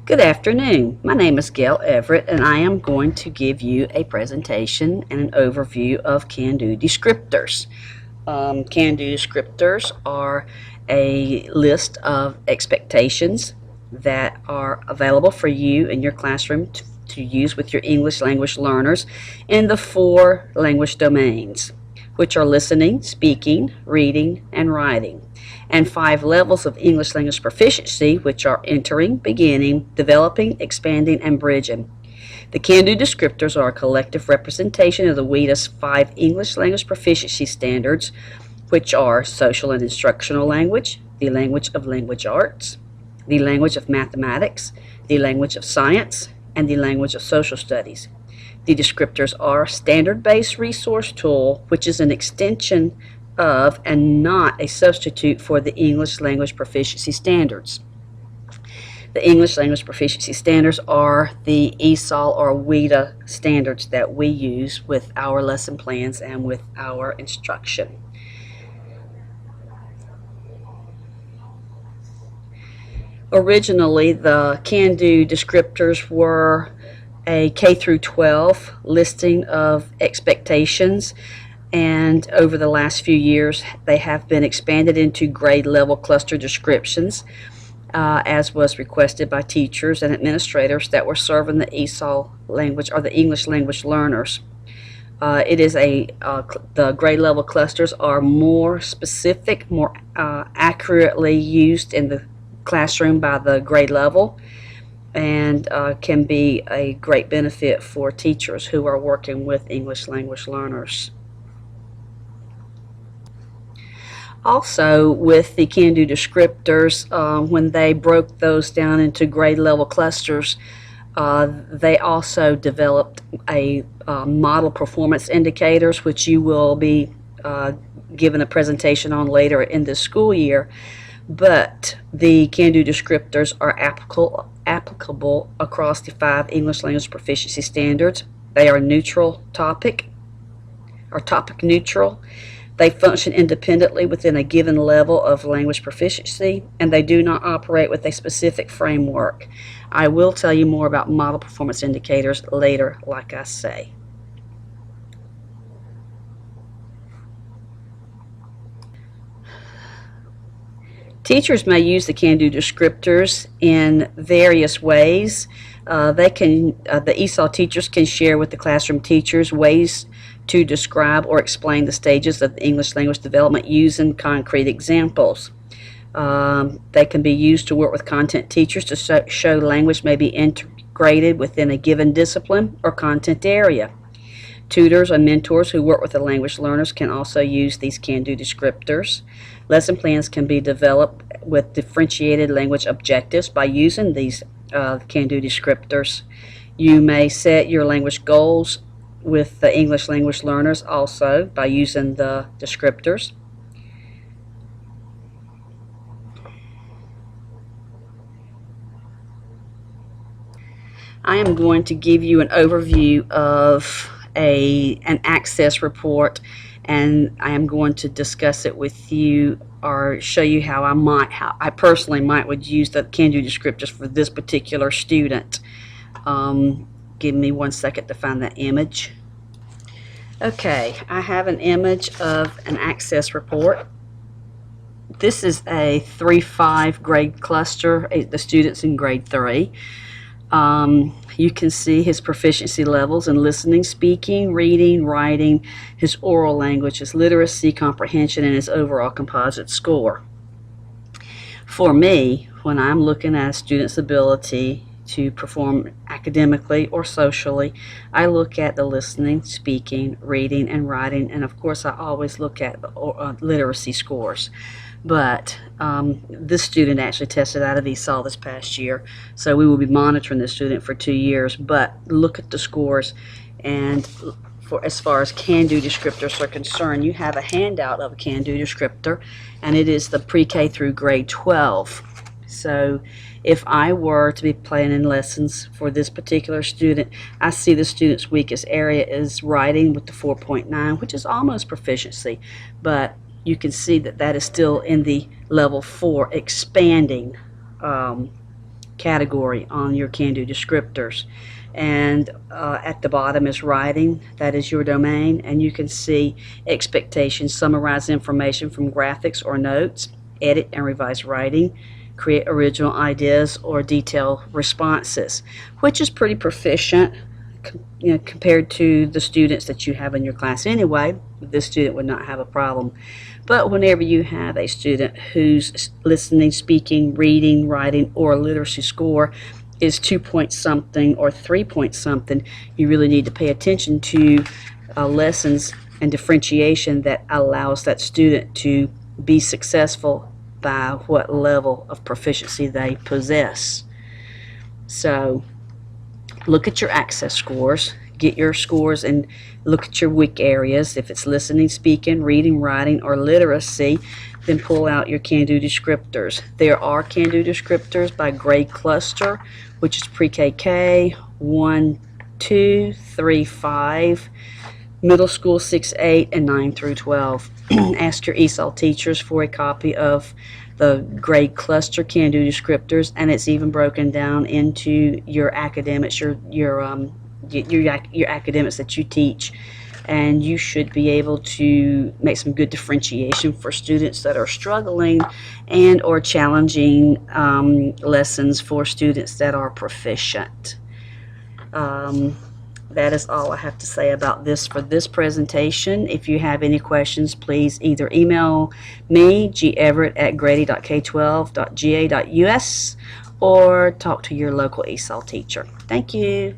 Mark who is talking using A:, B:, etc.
A: Good afternoon. My name is Gail Everett, and I am going to give you a presentation and an overview of Can Do Descriptors. Can Do Descriptors are a list of expectations that are available for you in your classroom to use with your English language learners in the 4 language domains, which are listening, speaking, reading, and writing, and 5 levels of English language proficiency, which are entering, beginning, developing, expanding, and bridging. The Can Do Descriptors are a collective representation of the Wida's 5 English language proficiency standards, which are social and instructional language, the language of language arts, the language of mathematics, the language of science, and the language of social studies. The descriptors are a standard-based resource tool, which is an extension of and not a substitute for the English language proficiency standards. The English language proficiency standards are the ESOL or Wida standards that we use with our lesson plans and with our instruction. Originally, the Can Do descriptors were a K through 12 listing of expectations, and over the last few years they have been expanded into grade level cluster descriptions, as was requested by teachers and administrators that were serving the ESOL language or the English language learners. The grade level clusters are more specific, more accurately used in the classroom by the grade level, and can be a great benefit for teachers who are working with English language learners. Also, with the Can Do descriptors, when they broke those down into grade level clusters, they also developed a model performance indicators, which you will be given a presentation on later in this school year. But the Can Do descriptors are applicable across the 5 English language proficiency standards. They are neutral topic, or topic neutral. They function independently within a given level of language proficiency, and they do not operate with a specific framework. I will tell you more about model performance indicators later, like I say. Teachers may use the Can Do descriptors in various ways. The ESOL teachers can share with the classroom teachers ways to describe or explain the stages of the English language development using concrete examples. They can be used to work with content teachers to show language may be integrated within a given discipline or content area. Tutors and mentors who work with the language learners can also use these Can Do descriptors. Lesson plans can be developed with differentiated language objectives by using these Can Do descriptors. You may set your language goals with the English language learners also by using the descriptors. I am going to give you an overview of an access report, and I am going to discuss it with you or show you how I personally would use the Can Do descriptors for this particular student. Give me 1 second to find that image. Okay, I have an image of an access report. This is a 3-5 grade cluster, the students in grade 3. You can see his proficiency levels in listening, speaking, reading, writing, his oral language, his literacy, comprehension, and his overall composite score. For me, when I'm looking at a student's ability to perform academically or socially, I look at the listening, speaking, reading, and writing, and of course I always look at the literacy scores. But this student actually tested out of ESOL this past year, so we will be monitoring this student for 2 years. But look at the scores, and as far as Can Do descriptors are concerned, you have a handout of a Can Do descriptor, and it is the pre-K through grade 12. So if I were to be planning lessons for this particular student, I see the student's weakest area is writing with the 4.9, which is almost proficiency, but you can see that that is still in the level 4 expanding category on your Can Do Descriptors. And at the bottom is writing. That is your domain, and you can see expectations, summarize information from graphics or notes, edit and revise writing, create original ideas or detail responses, which is pretty proficient, compared to the students that you have in your class anyway. This student would not have a problem. But whenever you have a student whose listening, speaking, reading, writing, or literacy score is 2 point something or 3 point something, you really need to pay attention to lessons and differentiation that allows that student to be successful by what level of proficiency they possess. So look at your access scores, get your scores, and look at your weak areas. If it's listening, speaking, reading, writing, or literacy, then pull out your Can Do Descriptors. There are Can Do Descriptors by grade cluster, which is pre-KK, 1, 2, 3, 5, middle school 6, 8, and 9 through 12. Ask your ESOL teachers for a copy of the grade cluster Can Do Descriptors, and it's even broken down into your academics, your academics that you teach, and you should be able to make some good differentiation for students that are struggling and or challenging lessons for students that are proficient. That is all I have to say about this for this presentation. If you have any questions, please either email me, geverett@grady.k12.ga.us, or talk to your local ESOL teacher. Thank you.